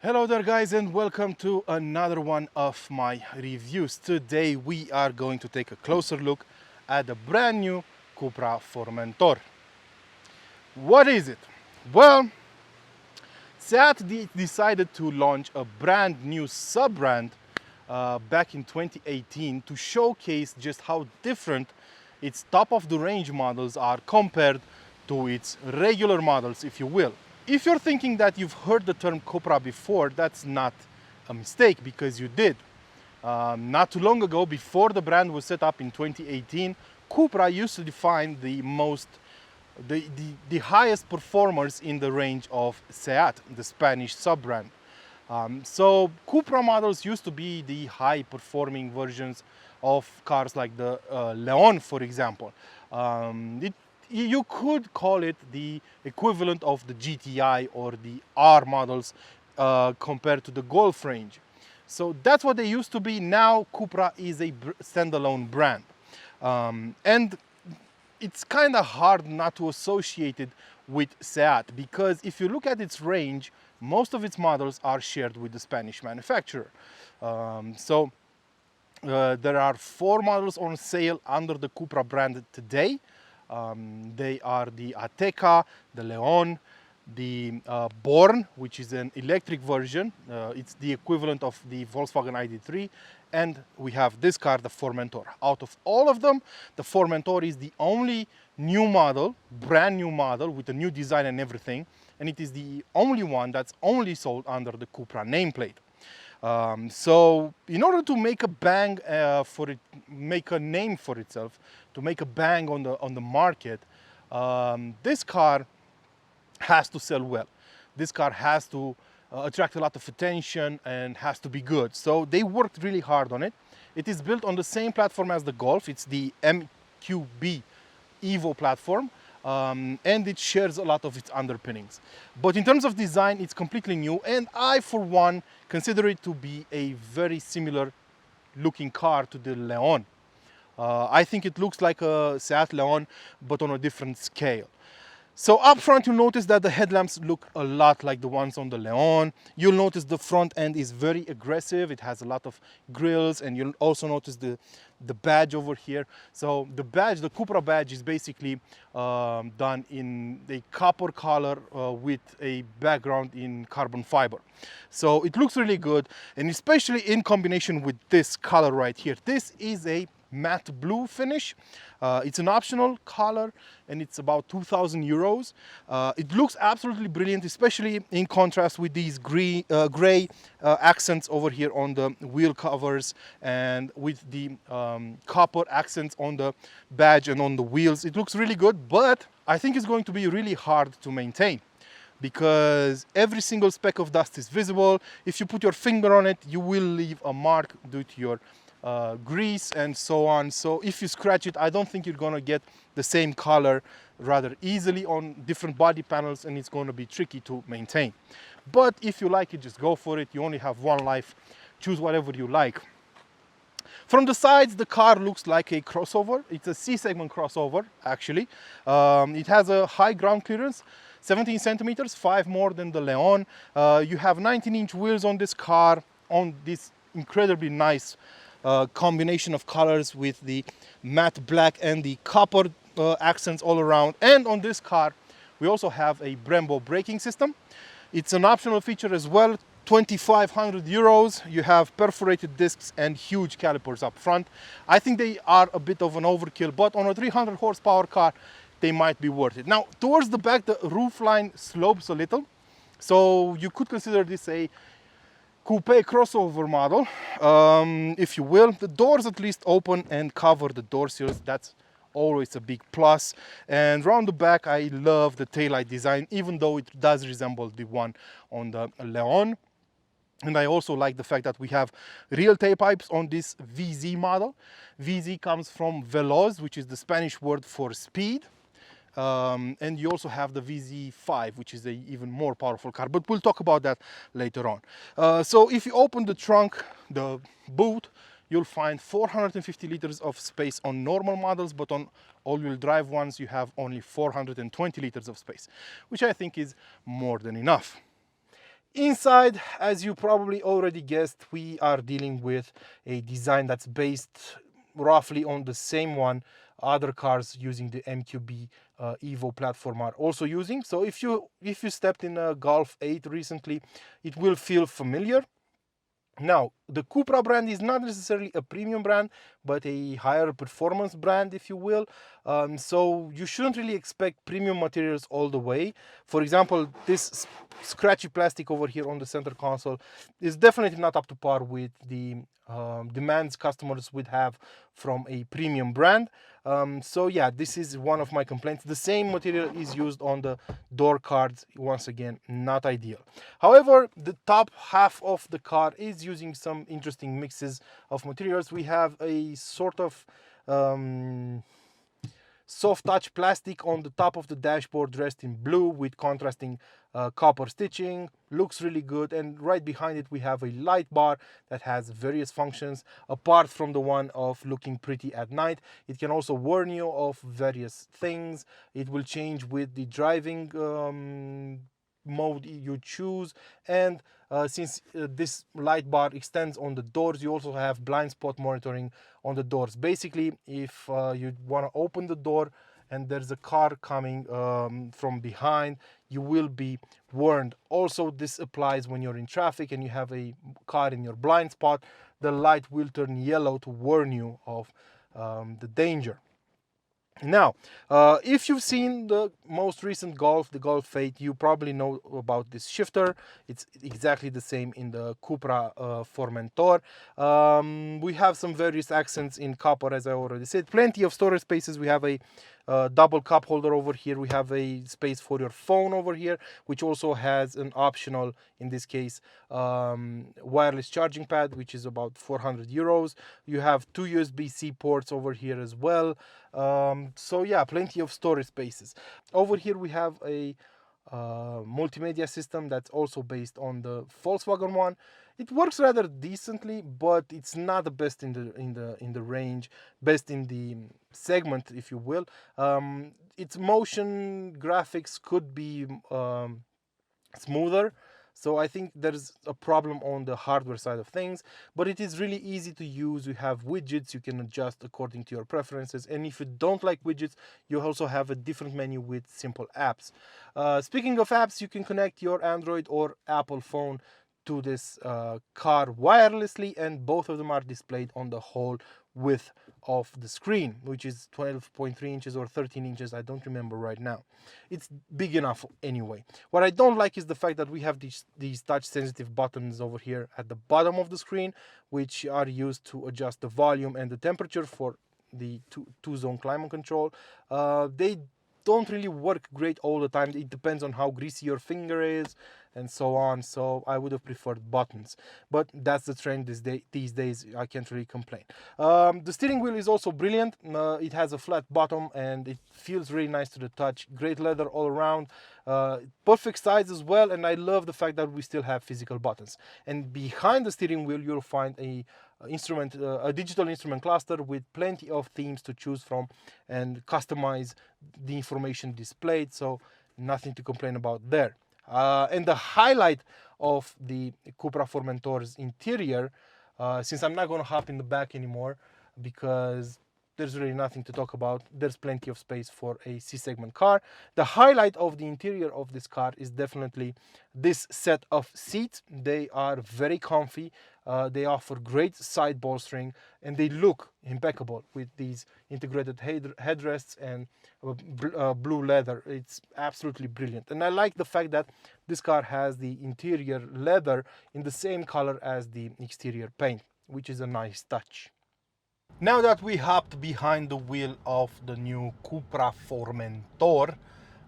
Hello there guys, and welcome to another one of my reviews. Today we are going to take a closer look at the brand new Cupra Formentor. What is it? Well, decided to launch a brand new sub-brand back in 2018 to showcase just how different its top of the range models are compared to its regular models, if you will. If you're thinking that you've heard the term Cupra before, that's not a mistake, because you did. Not too long ago, before the brand was set up in 2018, Cupra used to define the highest performers in the range of Seat, the Spanish sub-brand. So Cupra models used to be the high-performing versions of cars like the Leon, for example. You could call it the equivalent of the GTI or the R models compared to the Golf range. So that's what they used to be. Now Cupra is a standalone brand. And it's kind of hard not to associate it with Seat, because if you look at its range, most of its models are shared with the Spanish manufacturer. There are 4 models on sale under the Cupra brand today. They are the Ateca, the Leon, the Born, which is an electric version. It's the equivalent of the Volkswagen ID.3. And we have this car, the Formentor. Out of all of them, the Formentor is the only new model, brand new model with a new design and everything. And it is the only one that's only sold under the Cupra nameplate. So in order to make a bang make a name for itself, to make a bang on the market, this car has to sell well. This car has to attract a lot of attention and has to be good. So they worked really hard on it. It is built on the same platform as the Golf. It's the MQB Evo platform. And it shares a lot of its underpinnings. But in terms of design, it's completely new, and I, for one, consider it to be a very similar looking car to the Leon. I think it looks like a Seat Leon, but on a different scale. So up front, you'll notice that the headlamps look a lot like the ones on the Leon. You'll notice the front end is very aggressive. It has a lot of grills, and you'll also notice the badge over here. So the badge, the Cupra badge, is basically done in a copper color with a background in carbon fiber. So it looks really good, and especially in combination with this color right here. This is a matte blue finish. It's an optional color, and it's about 2,000 euros. It looks absolutely brilliant, especially in contrast with these gray accents over here on the wheel covers, and with the copper accents on the badge and on the wheels. It looks really good, but I think it's going to be really hard to maintain, because every single speck of dust is visible. If you put your finger on it, you will leave a mark due to your grease and so on. So if you scratch it, I don't think you're going to get the same color rather easily on different body panels, and it's going to be tricky to maintain. But if you like it, just go for it. You only have one life. Choose whatever you like. From the sides, the car looks like a crossover. It's a C-segment crossover, actually. It has a high ground clearance, 17 centimeters, 5 more than the Leon. You have 19-inch wheels on this car, on this incredibly nice combination of colors with the matte black and the copper accents all around. And on this car, we also have a Brembo braking system. It's an optional feature as well. 2,500 euros. You have perforated discs and huge calipers up front. I think they are a bit of an overkill, but on a 300 horsepower car, they might be worth it. Now, towards the back, the roofline slopes a little, so you could consider this a coupe crossover model, if you will. The doors at least open and cover the door sills. That's always a big plus. And round the back, I love the taillight design, even though it does resemble the one on the Leon. And I also like the fact that we have real tailpipes on this VZ model. VZ comes from veloz, which is the Spanish word for speed. And you also have the VZ5, which is an even more powerful car, but we'll talk about that later on. So if you open the trunk, the boot, you'll find 450 liters of space on normal models, but on all-wheel drive ones, you have only 420 liters of space, which I think is more than enough. Inside, as you probably already guessed, we are dealing with a design that's based roughly on the same one other cars using the MQB Evo platform are also using. So if you stepped in a Golf 8 recently, it will feel familiar. Now, the Cupra brand is not necessarily a premium brand, but a higher performance brand, if you will. So you shouldn't really expect premium materials all the way. For example, this scratchy plastic over here on the center console is definitely not up to par with the demands customers would have from a premium brand. So yeah, this is one of my complaints. The same material is used on the door cards. Once again, not ideal. However, the top half of the car is using some interesting mixes of materials. We have a sort of soft touch plastic on the top of the dashboard dressed in blue with contrasting copper stitching. Looks really good, and right behind it we have a light bar that has various functions apart from the one of looking pretty at night. It can also warn you of various things. It will change with the driving mode you choose, and since this light bar extends on the doors, you also have blind spot monitoring on the doors. Basically, if you want to open the door and there's a car coming from behind, you will be warned. Also, this applies when you're in traffic and you have a car in your blind spot. The light will turn yellow to warn you of the danger. Now, if you've seen the most recent Golf, the Golf 8, you probably know about this shifter. It's exactly the same in the Cupra Formentor. We have some various accents in copper, as I already said. Plenty of storage spaces. We have a double cup holder over here. We have a space for your phone over here, which also has an optional, in this case, wireless charging pad, which is about 400 euros. You have two USB-C ports over here as well. So yeah, plenty of storage spaces. Over here we have a multimedia system that's also based on the Volkswagen one. It works rather decently, but it's not the best in the range, best in the segment, if you will. Its motion graphics could be smoother. So I think there's a problem on the hardware side of things, but it is really easy to use. You have widgets you can adjust according to your preferences, and if you don't like widgets, you also have a different menu with simple apps. Speaking of apps, you can connect your Android or Apple phone to this car wirelessly, and both of them are displayed on the whole width of the screen, which is 12.3 inches or 13 inches, I don't remember right now. It's big enough anyway. What I don't like is the fact that we have these touch sensitive buttons over here at the bottom of the screen, which are used to adjust the volume and the temperature for the two-zone climate control. They don't really work great all the time. It depends on how greasy your finger is and so on. So I would have preferred buttons, but that's the trend these days. I can't really complain. The steering wheel is also brilliant. It has a flat bottom and it feels really nice to the touch. Great leather all around. Perfect size as well, and I love the fact that we still have physical buttons. And behind the steering wheel you'll find a digital instrument cluster with plenty of themes to choose from and customize the information displayed, so nothing to complain about there. And the highlight of the Cupra Formentor's interior, since I'm not going to hop in the back anymore because there's really nothing to talk about, there's plenty of space for a C-segment car. The highlight of the interior of this car is definitely this set of seats. They are very comfy. They offer great side bolstering and they look impeccable with these integrated headrests and blue leather. It's absolutely brilliant. And I like the fact that this car has the interior leather in the same color as the exterior paint, which is a nice touch. Now that we hopped behind the wheel of the new Cupra Formentor,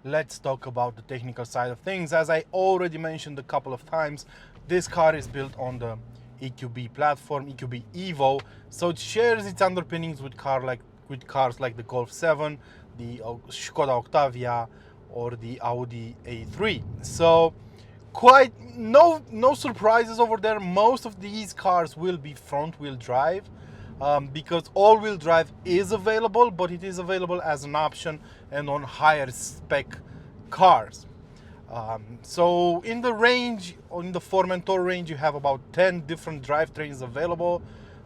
let's talk about the technical side of things. As I already mentioned a couple of times, this car is built on the EQB platform, EQB Evo, so it shares its underpinnings with cars like the Golf 7, the Skoda Octavia, or the Audi A3. So quite no surprises over there. Most of these cars will be front-wheel drive. Because all-wheel drive is available, but it is available as an option and on higher spec cars. So in the range, in the Formentor range, you have about 10 different drivetrains available,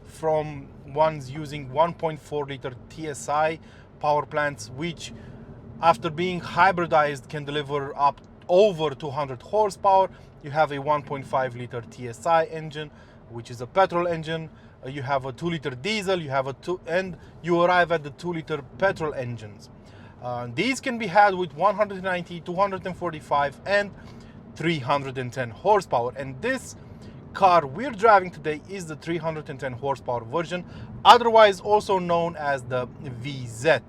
from ones using 1.4 liter TSI power plants, which after being hybridized can deliver up over 200 horsepower. You have a 1.5 liter TSI engine, which is a petrol engine. You have a 2 liter diesel, you have and you arrive at the 2 liter petrol engines. These can be had with 190, 245 and 310 horsepower. And this car we're driving today is the 310 horsepower version, otherwise also known as the VZ.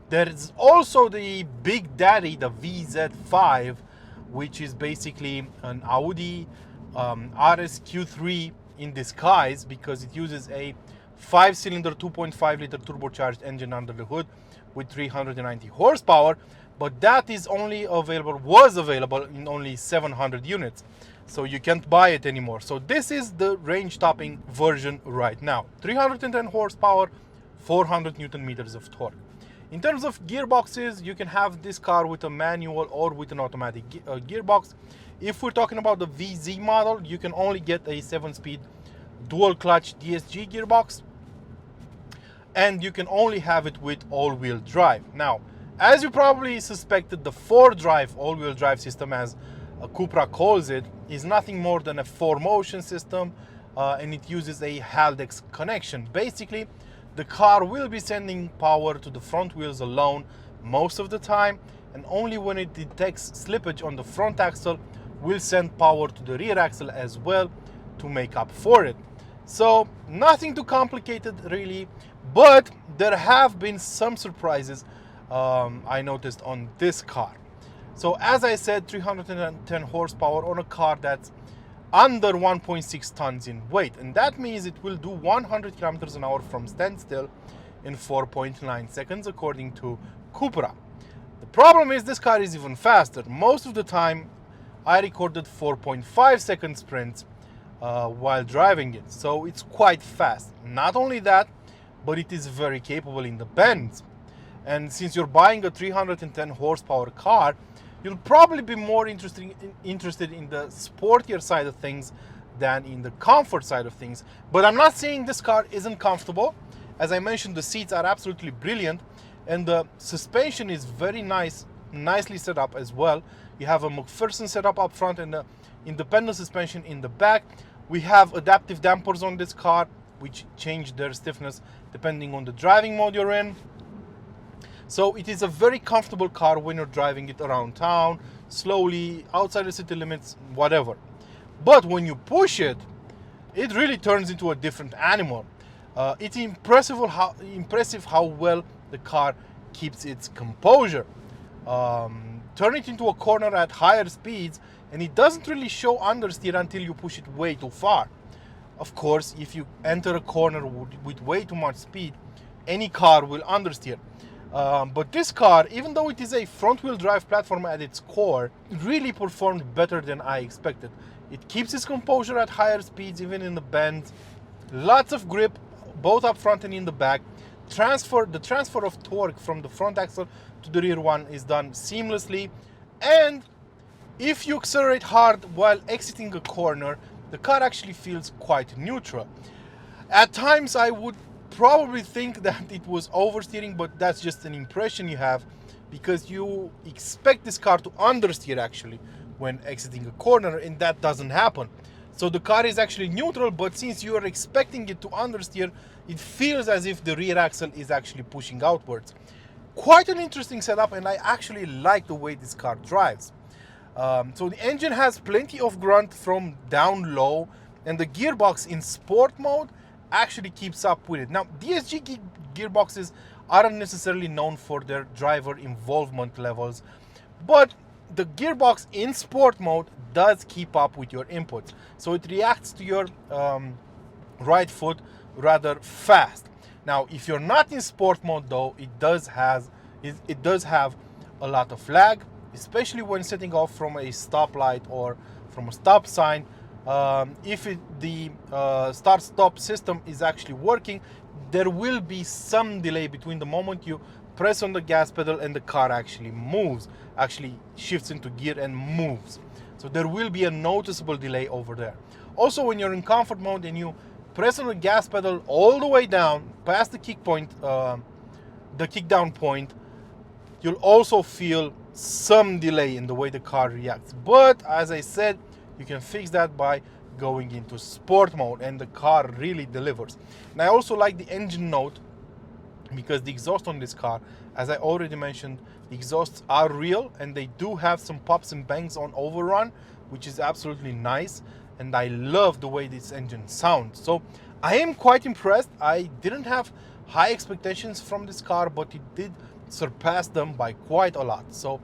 There is also the Big Daddy, the VZ5, which is basically an Audi RSQ3 in disguise, because it uses a 5-cylinder 2.5 liter turbocharged engine under the hood with 390 horsepower, but that is was available in only 700 units, so you can't buy it anymore. So this is the range topping version right now. 310 horsepower, 400 Newton meters of torque. In terms of gearboxes, you can have this car with a manual or with an automatic gearbox. If we're talking about the VZ model, you can only get a 7-speed dual clutch DSG gearbox, and you can only have it with all-wheel drive. Now, as you probably suspected, the 4-drive all-wheel drive system, as Cupra calls it, is nothing more than a 4-motion system, and it uses a Haldex connection. Basically, the car will be sending power to the front wheels alone most of the time, and only when it detects slippage on the front axle will send power to the rear axle as well to make up for it. So nothing too complicated really, but there have been some surprises I noticed on this car. So as I said, 310 horsepower on a car that's under 1.6 tons in weight, and that means it will do 100 kilometers an hour from standstill in 4.9 seconds according to Cupra. The problem is this car is even faster. Most of the time I recorded 4.5 second sprints while driving it, so it's quite fast. Not only that, but it is very capable in the bends. And since you're buying a 310 horsepower car, you'll probably be more interested in the sportier side of things than in the comfort side of things. But I'm not saying this car isn't comfortable. As I mentioned, the seats are absolutely brilliant, and the suspension is very nicely set up as well. You have a McPherson setup up front and the independent suspension in the back. We have adaptive dampers on this car, which change their stiffness depending on the driving mode you're in. So it is a very comfortable car when you're driving it around town, slowly, outside the city limits, whatever. But when you push it, it really turns into a different animal. It's impressive how well the car keeps its composure. Turn it into a corner at higher speeds, and it doesn't really show understeer until you push it way too far. Of course, if you enter a corner with way too much speed, any car will understeer. But this car, even though it is a front-wheel drive platform at its core, really performed better than I expected. It keeps its composure at higher speeds, even in the bends. Lots of grip, both up front and in the back. The transfer of torque from the front axle to the rear one is done seamlessly. And if you accelerate hard while exiting a corner, the car actually feels quite neutral. At times I would probably think that it was oversteering, but that's just an impression you have, because you expect this car to understeer actually when exiting a corner, and that doesn't happen. So the car is actually neutral, but since you are expecting it to understeer, it feels as if the rear axle is actually pushing outwards. Quite an interesting setup, and I actually like the way this car drives. So the engine has plenty of grunt from down low, and the gearbox in sport mode actually keeps up with it. Now, DSG gearboxes aren't necessarily known for their driver involvement levels, but the gearbox in sport mode does keep up with your inputs. So it reacts to your right foot rather fast. Now, if you're not in sport mode though, it does have a lot of lag, especially when setting off from a stoplight or from a stop sign. If the start-stop system is actually working, there will be some delay between the moment you press on the gas pedal and the car actually moves, actually shifts into gear and moves. So there will be a noticeable delay over there. Also, when you're in comfort mode and you press on the gas pedal all the way down past the kick point, the kick down point, you'll also feel some delay in the way the car reacts. But as I said, you can fix that by going into sport mode, and the car really delivers. And I also like the engine note, because the exhaust on this car, as I already mentioned, the exhausts are real and they do have some pops and bangs on overrun, which is absolutely nice. And I love the way this engine sounds. So I am quite impressed. I didn't have high expectations from this car, but it did surpass them by quite a lot. So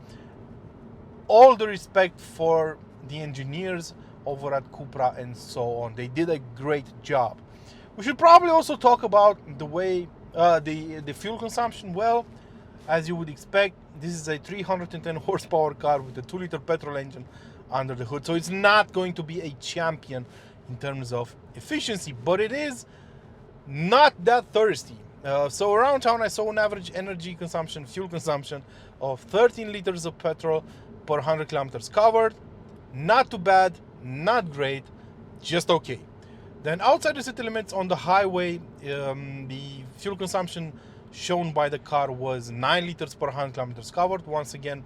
all the respect for the engineers over at Cupra and so on. They did a great job. We should probably also talk about the way the fuel consumption. Well, as you would expect, this is a 310 horsepower car with a 2-liter petrol engine under the hood. So it's not going to be a champion in terms of efficiency, but it is not that thirsty. So around town I saw an average energy consumption, fuel consumption of 13 liters of petrol per 100 kilometers covered. Not too bad, not great, just okay. Then outside the city limits on the highway, the fuel consumption shown by the car was 9 liters per 100 kilometers covered. Once again,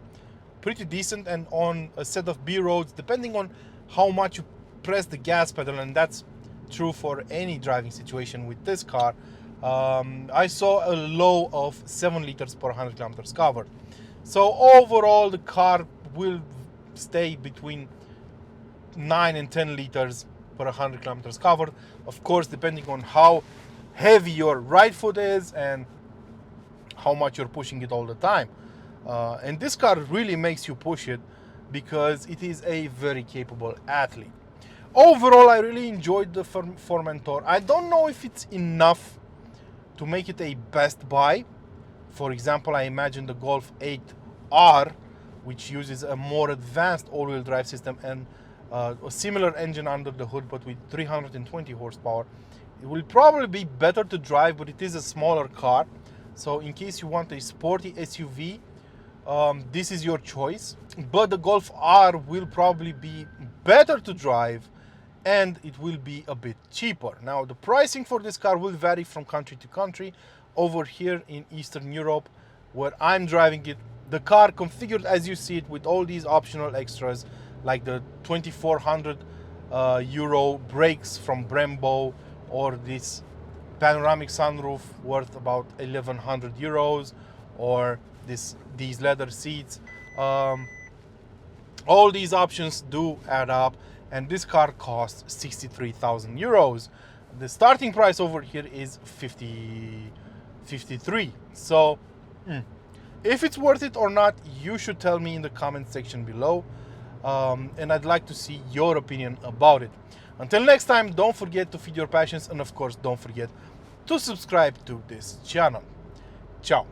pretty decent. And on a set of B roads, depending on how much you press the gas pedal, and that's true for any driving situation with this car, I saw a low of 7 liters per 100 kilometers covered. So overall, the car will stay between 9 and 10 liters per 100 kilometers covered. Of course, depending on how heavy your right foot is and how much you're pushing it all the time. And this car really makes you push it because it is a very capable athlete. Overall, I really enjoyed the Formentor. I don't know if it's enough to make it a best buy. For example, I imagine the Golf 8R, which uses a more advanced all-wheel drive system and a similar engine under the hood, but with 320 horsepower. It will probably be better to drive, but it is a smaller car. So in case you want a sporty SUV, this is your choice. But the Golf R will probably be better to drive, and it will be a bit cheaper. Now, the pricing for this car will vary from country to country. Over here in Eastern Europe, where I'm driving it, the car configured as you see it with all these optional extras, like the 2,400 euro brakes from Brembo, or this panoramic sunroof worth about 1,100 euros, or these leather seats. All these options do add up, and this car costs 63,000 euros. The starting price over here is 53. So if it's worth it or not, you should tell me in the comment section below, and I'd like to see your opinion about it. Until next time, don't forget to feed your passions, and of course don't forget to subscribe to this channel. Ciao.